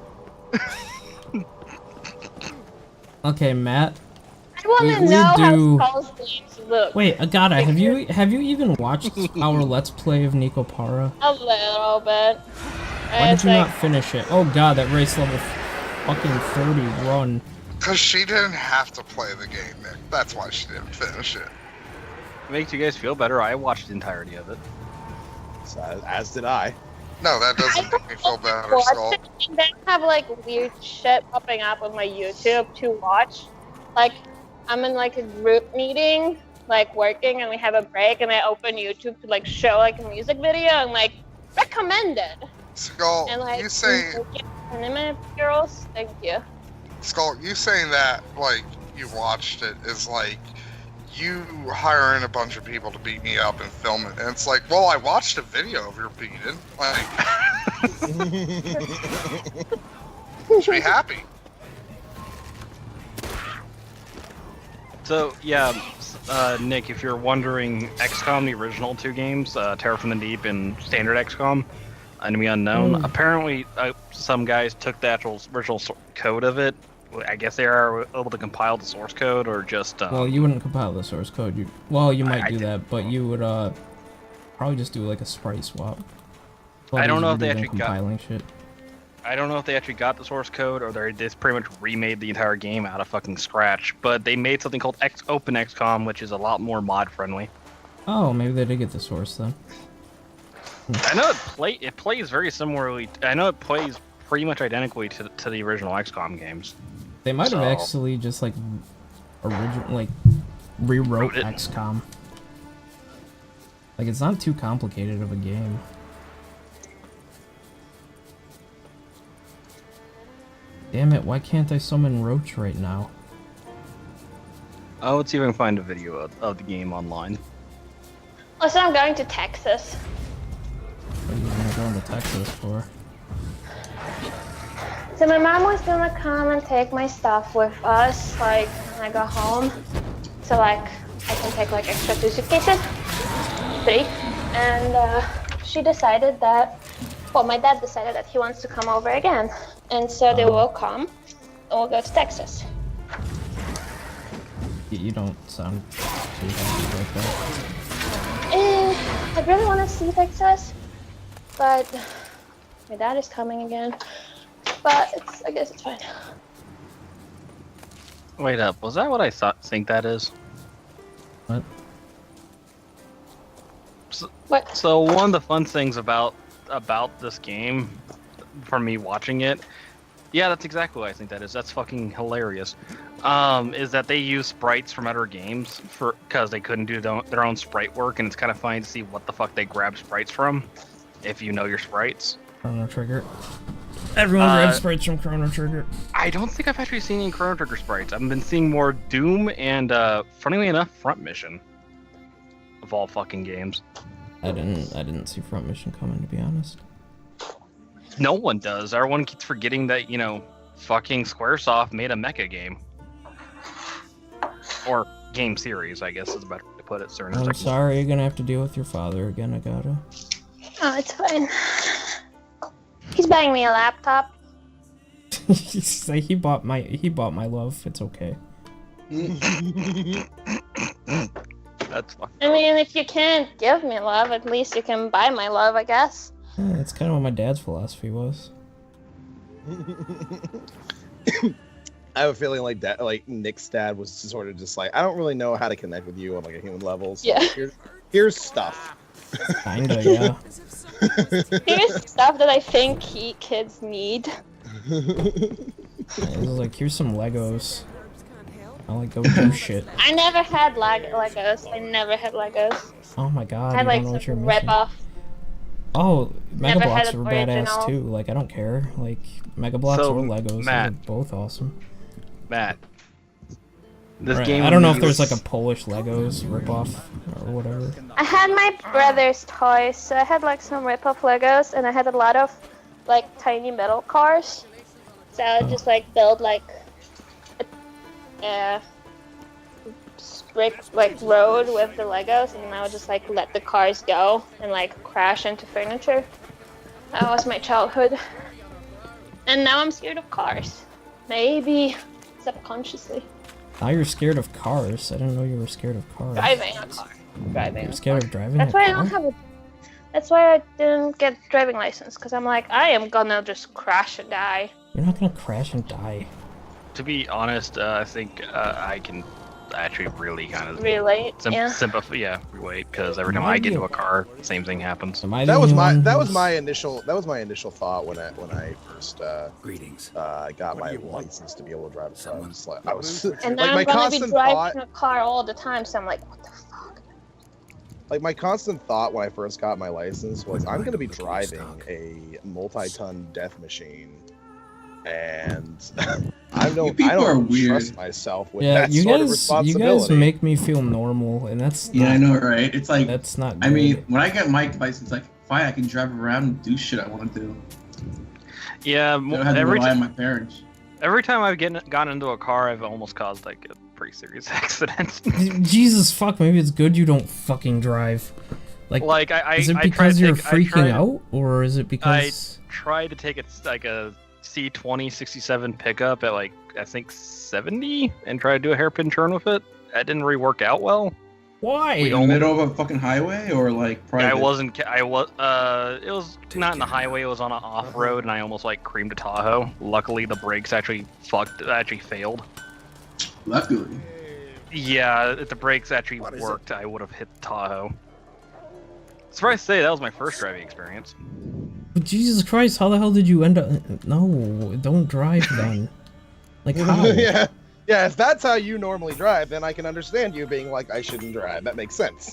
Okay, Matt. I want to we know do- how Skull's games look. Wait, Agata, have you even watched our Let's Play of Nico Para? A little bit. Why did you not finish it? Oh god, that race level fucking 30 run. Because she didn't have to play the game, Nick. That's why she didn't finish it. Makes you guys feel better. I watched the entirety of it. So, as did I. No, that doesn't make me feel better, watch Skull. it and then have like weird shit popping up on my YouTube to watch. Like, I'm in like a group meeting, like working, and we have a break, and I open YouTube to like show like a music video, and like recommended. Skull, And like, you saying anime girls, thank you. Skull, you saying that like you watched it is like you hiring a bunch of people to beat me up and film it, and it's like, well, I watched a video of your beating. Like, should be happy. So yeah, Nick, if you're wondering, XCOM, the original 2 games, Terror from the Deep and Standard XCOM, Enemy Unknown, apparently some guys took the actual original code of it. I guess they are able to compile the source code, or just... well, you wouldn't compile the source code. You might do that, but you would probably just do like a sprite swap. I don't know if they actually compiling shit. I don't know if they actually got the source code, or they just pretty much remade the entire game out of fucking scratch. But they made something called Open XCOM, which is a lot more mod friendly. Oh, maybe they did get the source then. I know it plays very similarly. I know it plays pretty much identically to the original XCOM games. They might have actually just like rewrote XCOM. Like, it's not too complicated of a game. Damn it, why can't I summon Roach right now? Oh, let's see if I can find a video of the game online. Also, I'm going to Texas. What are you gonna go into Texas for? So my mom was gonna come and take my stuff with us, like, when I go home. So, like, I can take, like, extra 2 suitcases. 3. And, she decided that, well, my dad decided that he wants to come over again. And so they will come, and we'll go to Texas. You don't sound too happy like that. I really want to see Texas, but my dad is coming again. But I guess it's fine. Wait up, was that what I think that is? What? What? So one of the fun things about this game, for me watching it, yeah, that's exactly what I think that is. That's fucking hilarious. Is that they use sprites from other games because they couldn't do their own sprite work, and it's kind of funny to see what the fuck they grab sprites from, if you know your sprites. Chrono Trigger. Everyone grabs sprites from Chrono Trigger. I don't think I've actually seen any Chrono Trigger sprites. I've been seeing more Doom and, funnily enough, Front Mission. Of all fucking games. I didn't see Front Mission coming, to be honest. No one does. Everyone keeps forgetting that, fucking Squaresoft made a mecha game. Or game series, I guess is a better way to put it. I'm sorry, you're gonna have to deal with your father again, Agata. Oh, it's fine. He's buying me a laptop. he bought my love. It's okay. That's fine. I mean, if you can't give me love, at least you can buy my love, I guess. Yeah, that's kind of what my dad's philosophy was. I have a feeling like Nick's dad was sort of just like, I don't really know how to connect with you on like a human level. So Yeah. Here's stuff. Kinda, yeah. Here's stuff that I think kids need. It was like, here's some Legos. I'll like go do shit. I never had Legos. I never had Legos. Oh my god, I had you like don't know what you're some missing. rip-off. Oh, Mega Never Bloks had are an badass original. too. Like, I don't care. Like, Mega Bloks So, or Legos, Matt. they're both awesome. Matt. This Right, game I don't know if really there's like was- a Polish Legos ripoff or whatever. I had my brother's toys, so I had like some rip-off Legos, and I had a lot of like tiny metal cars. So I would just like build like a brick like road with the Legos, and then I would just like let the cars go and like crash into furniture. That was my childhood. And now I'm scared of cars. Maybe subconsciously. Now you're scared of cars. I didn't know you were scared of cars. Driving a car. Driving. You're a scared car. of driving That's a why I car? don't have a. That's why I didn't get driving license, because I'm like, I am gonna just crash and die. You're not gonna crash and die. To be honest, I think I can actually really kind of Relate, yeah. relate, because every time I get into a car, the same thing happens. Am I the That was only my one that was who's- my initial thought when I first Greetings. got What my do you want? license to be able to drive a car. Someone- I was like, I was And like now my I'm gonna be constant driving thought. a car all the time, so I'm like, what the fuck? Like my constant thought when I first got my license was I'm going to be driving a multi-ton death machine, and I don't trust myself with that sort of responsibility. You guys make me feel normal, and that's I know, right? It's like that's not. Good. I mean, when I get my license, like fine, I can drive around and do shit I want to do. Yeah, I don't have to rely on my parents. Every time I've gotten into a car, I've almost caused like a pretty serious accident. Jesus fuck, maybe it's good you don't fucking drive. Like is it because you're freaking out, or is it because I tried to take like a C20 67 pickup at like I think 70 and try to do a hairpin turn with it? That didn't really work out well. Why? In the middle of a fucking highway or like private? It was not in the highway, it was on an off-road, and I almost like creamed a Tahoe. Luckily the brakes actually failed. Luckily. Yeah, if the brakes actually worked, I would have hit the Tahoe. Surprised to say that was my first driving experience. But Jesus Christ, how the hell did you end up? No, don't drive then. Like how? Yeah, if that's how you normally drive, then I can understand you being like, I shouldn't drive. That makes sense.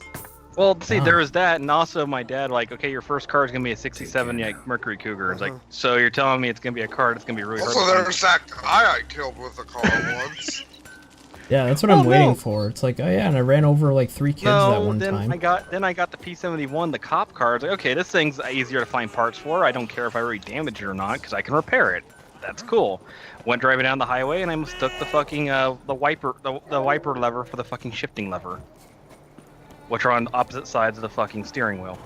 Well, see, there was that, and also my dad, like, okay, your first car is going to be a 67 like, Mercury Cougar. It's like, so you're telling me it's going to be a car that's going to be really hard to Also, find. there's that guy I killed with a car once. Yeah, that's what I'm waiting for. It's like, oh yeah, and I ran over like 3 kids that one time. Then I got the P71, the cop car. It's like, okay, this thing's easier to find parts for. I don't care if I really damage it or not, because I can repair it. That's cool. Went driving down the highway and I mistook the fucking the wiper lever for the fucking shifting lever, which are on opposite sides of the fucking steering wheel,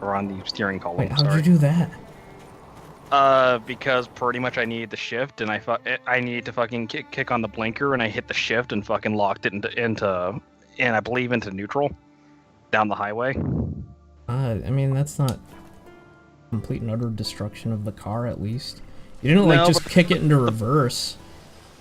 or on the steering column. Wait, how'd you do that? Because pretty much I needed the shift, and I needed to fucking kick on the blinker, and I hit the shift and fucking locked it into I believe into neutral, down the highway. I mean, that's not complete and utter destruction of the car, at least. You didn't like just kick it into reverse.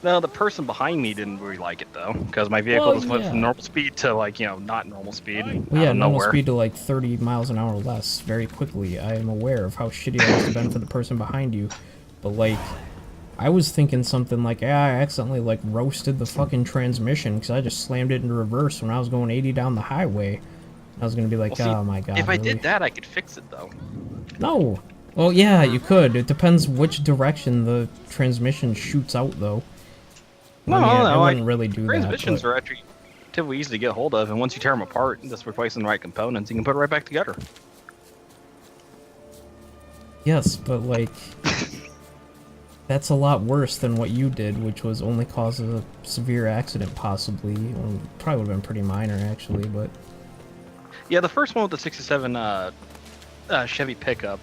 No, the person behind me didn't really like it though, because my vehicle just went from normal speed to like, you know, not normal speed. Well, yeah, normal speed to like 30 miles an hour less very quickly. I am aware of how shitty that must have been for the person behind you. But like, I was thinking something like, I accidentally like roasted the fucking transmission because I just slammed it into reverse when I was going 80 down the highway. I was gonna be like, oh my god. If I did that, I could fix it though. No. Well, yeah, you could. It depends which direction the transmission shoots out, though. No, I wouldn't really do that. Transmissions are actually relatively easy to get hold of, and once you tear them apart and just replace them the right components, you can put it right back together. Yes, but like, that's a lot worse than what you did, which was only cause a severe accident, possibly. Well, probably would have been pretty minor, actually, but... Yeah, the first one with the 67 Chevy pickup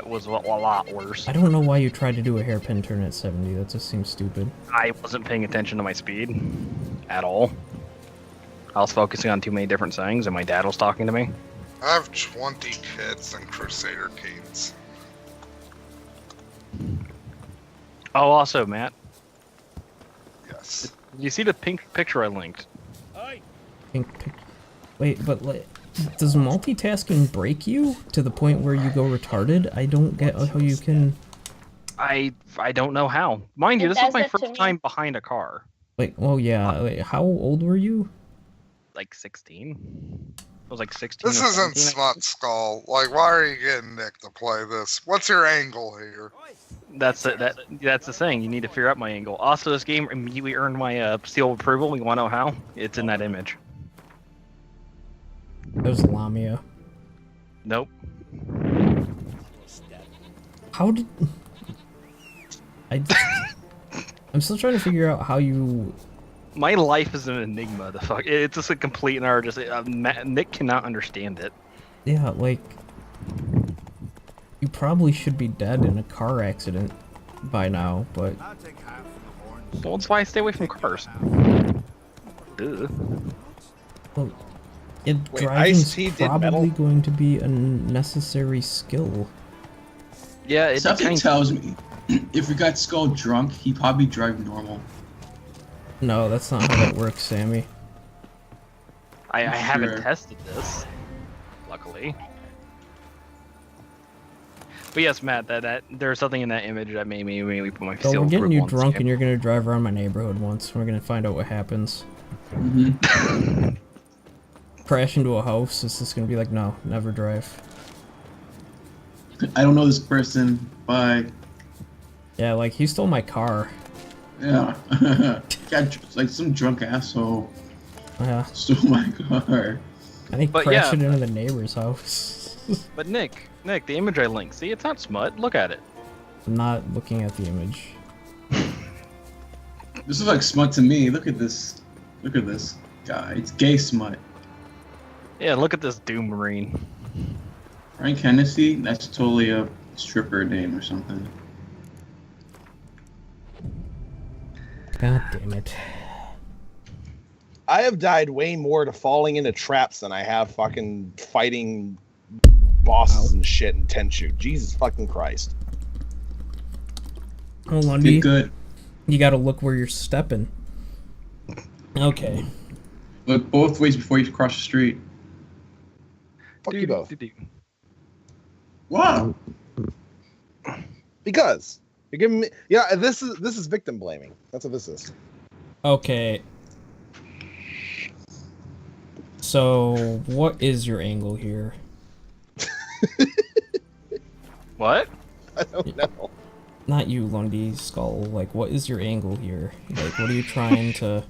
was a lot worse. I don't know why you tried to do a hairpin turn at 70. That just seems stupid. I wasn't paying attention to my speed at all. I was focusing on too many different things, and my dad was talking to me. I have 20 kids and Crusader Kings. Oh, also, Matt. Yes. Did you see the pink picture I linked? Pink picture? Wait, but like... Does multitasking break you to the point where you go retarded? I don't get how you can... I don't know how. Mind you, this was my first time behind a car. Like, well, yeah. Wait, how old were you? Like 16. I was like 16. This isn't Smut Skull. Like, why are you getting Nick to play this? What's your angle here? That's it. That's the thing. You need to figure out my angle. Also, this game immediately earned my seal of approval. You want to know how? It's in that image. There's Lamia. Nope. How did... I'm still trying to figure out how you... My life is an enigma. The fuck, it's just a complete and utter. Just Nick cannot understand it. Yeah, like you probably should be dead in a car accident by now, but. Well, that's why I stay away from cars. Ugh. Well, driving's probably going to be a necessary skill. Yeah, it something tells me if we got Skull drunk, he'd probably drive normal. No, that's not how that works, Sammy. I haven't tested this, luckily. But yes, Matt, that there's something in that image that made me really put my seal. So we're getting you drunk, and you're gonna drive around my neighborhood once. And we're gonna find out what happens. Mm-hmm. crash into a house, it's just gonna be like, no, never drive. I don't know this person. Bye. Yeah, like, he stole my car. Yeah. Got like some drunk asshole Yeah. stole my car. And he But crashed yeah, it into the neighbor's house. But Nick, the image I linked, see, it's not smut. Look at it. I'm not looking at the image. This is like smut to me. Look at this. Look at this guy. It's gay smut. Yeah, look at this Doom Marine. Frank Hennessy? That's totally a stripper name or something. God damn it. I have died way more to falling into traps than I have fucking fighting bosses and shit in Tenchu. Jesus fucking Christ. Oh, Get Lundy, good. you gotta look where you're stepping. Okay. Look both ways before you cross the street. Fuck you both. Wow. Because you're giving me. Yeah, this is victim blaming. That's what this is. Okay. So, what is your angle here? What? I don't know. Not you, Lundy, Skull. Like, what is your angle here? Like, what are you trying to...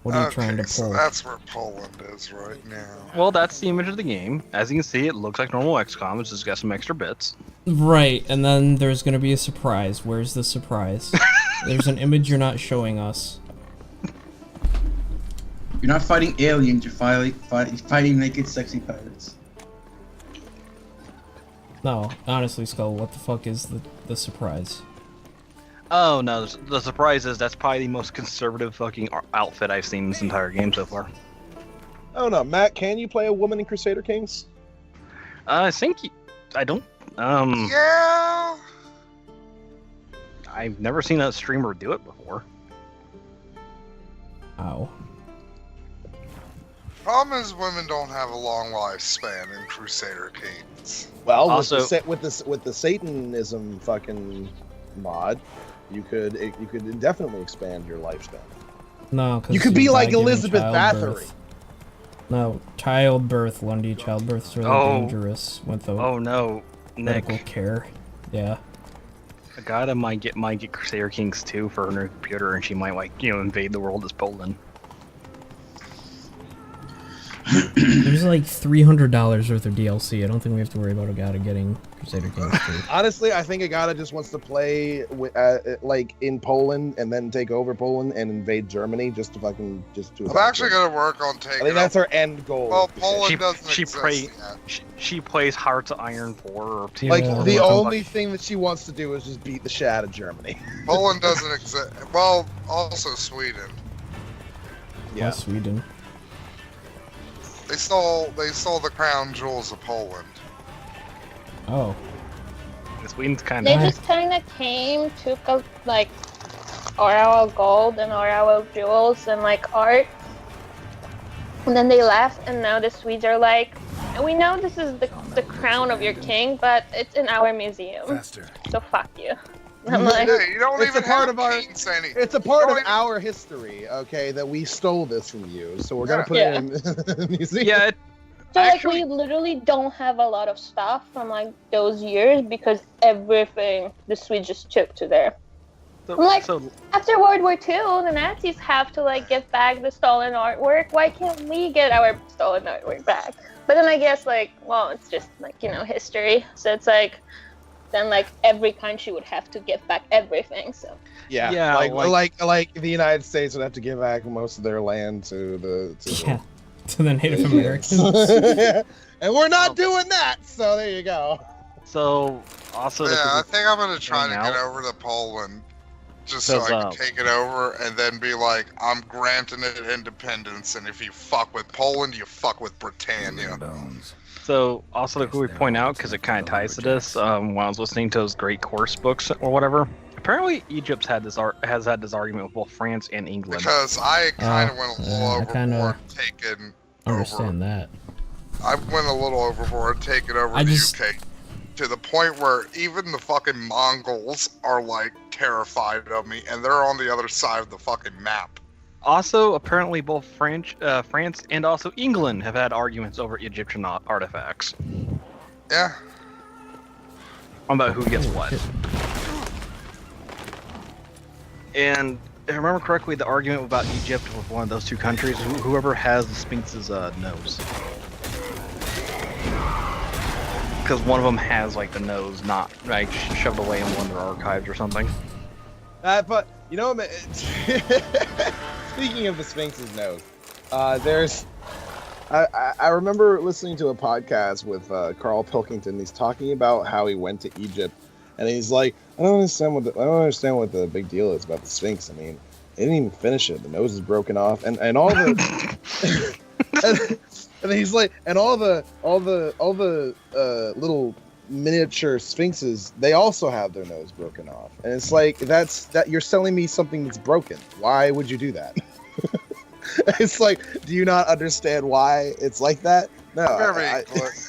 What are you trying to pull? So that's where Poland is right now. Well, that's the image of the game. As you can see, it looks like normal XCOM. It's just got some extra bits. Right, and then there's gonna be a surprise. Where's the surprise? There's an image you're not showing us. You're not fighting aliens, you're fighting naked sexy pirates. No, honestly, Skull, what the fuck is the surprise? Oh no, the surprise is that's probably the most conservative fucking outfit I've seen in this entire game so far. Oh no, Matt, can you play a woman in Crusader Kings? I think I don't. Yeah. I've never seen a streamer do it before. Ow. Problem is, women don't have a long lifespan in Crusader Kings. Well, Also- with the Satanism fucking mod, you could indefinitely expand your lifespan. No, because You could be like Elizabeth Bathory. No, childbirth, Lundy. Childbirth's really dangerous without Oh no, Nick. medical care. Yeah. Agata might get Crusader Kings 2 for her new computer, and she might invade the world as Poland. There's like $300 worth of DLC. I don't think we have to worry about Agata getting Crusader Kings 2. Honestly, I think Agata just wants to play like in Poland and then take over Poland and invade Germany just to. I'm actually gonna work on taking. I think that's her end goal. Well, Poland doesn't she exist yet. She plays Hearts of Iron 4 or Yeah. Like Yeah. the only thing that she wants to do is just beat the shit out of Germany. Poland doesn't exist. Well, also Sweden. Yeah. Sweden. They stole the crown jewels of Poland. Oh. Sweden's kind They of. just kind of came, took like our gold and our jewels and like art, and then they left. And now the Swedes are like, and we know this is the crown of your king, but it's in our museum. Faster. So fuck you. I'm like, Hey, you don't It's even a part have of our- kings any. It's a part of You don't even- our history, okay, that we stole this from you. So we're gonna put Yeah. it in the museum. Yeah, so actually- like we literally don't have a lot of stuff from like those years because everything the Swedes just took to there. so, I'm like- so After World War II, the Nazis have to like get back the stolen artwork. Why can't we get our stolen artwork back? But then I guess like, well, it's just like, history. So it's like, then like every country would have to give back everything. So Yeah, Yeah, like the United States would have to give back most of their land to the. Yeah. To the Native Americans. And we're not doing that, so there you go. So also, Yeah, I think I'm gonna try to hang get out. over to Poland, just so Because, I can take it over and then be like, I'm granting it independence, and if you fuck with Poland, you fuck with Britannia. Bones. So also to point out, because it kind of ties to this, when I was listening to those great course books or whatever, apparently Egypt's has had this argument with both France and England. Because I kind of went a little I kinda overboard taking Understand that. I went a little overboard taking over I the just- UK to the point where even the fucking Mongols are like terrified of me, and they're on the other side of the fucking map. Also, apparently both France and also England have had arguments over Egyptian artifacts. Yeah. About who gets what. And if I remember correctly, the argument about Egypt with one of those two countries, whoever has the Sphinx's nose. Because one of them has like the nose not like shoved away in one of their archives or something. But you know, speaking of the Sphinx's nose, I remember listening to a podcast with Carl Pilkington. He's talking about how he went to Egypt, and he's like, I don't understand what the big deal is about the Sphinx. I mean, they didn't even finish it. The nose is broken off, and all the and he's like, and all the little miniature sphinxes, they also have their nose broken off, and it's like that you're selling me something that's broken. Why would you do that? It's like, do you not understand why it's like that? No. I'm very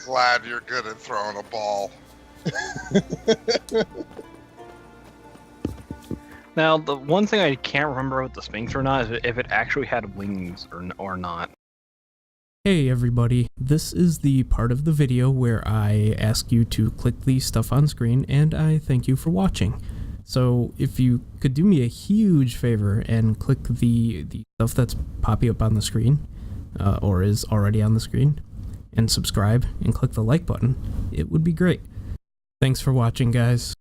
glad you're good at throwing a ball. Now, the one thing I can't remember with the Sphinx or not is if it actually had wings or not. Hey everybody, this is the part of the video where I ask you to click the stuff on screen, and I thank you for watching. So if you could do me a huge favor and click the stuff that's popping up on the screen, or is already on the screen, and subscribe and click the like button, it would be great. Thanks for watching, guys.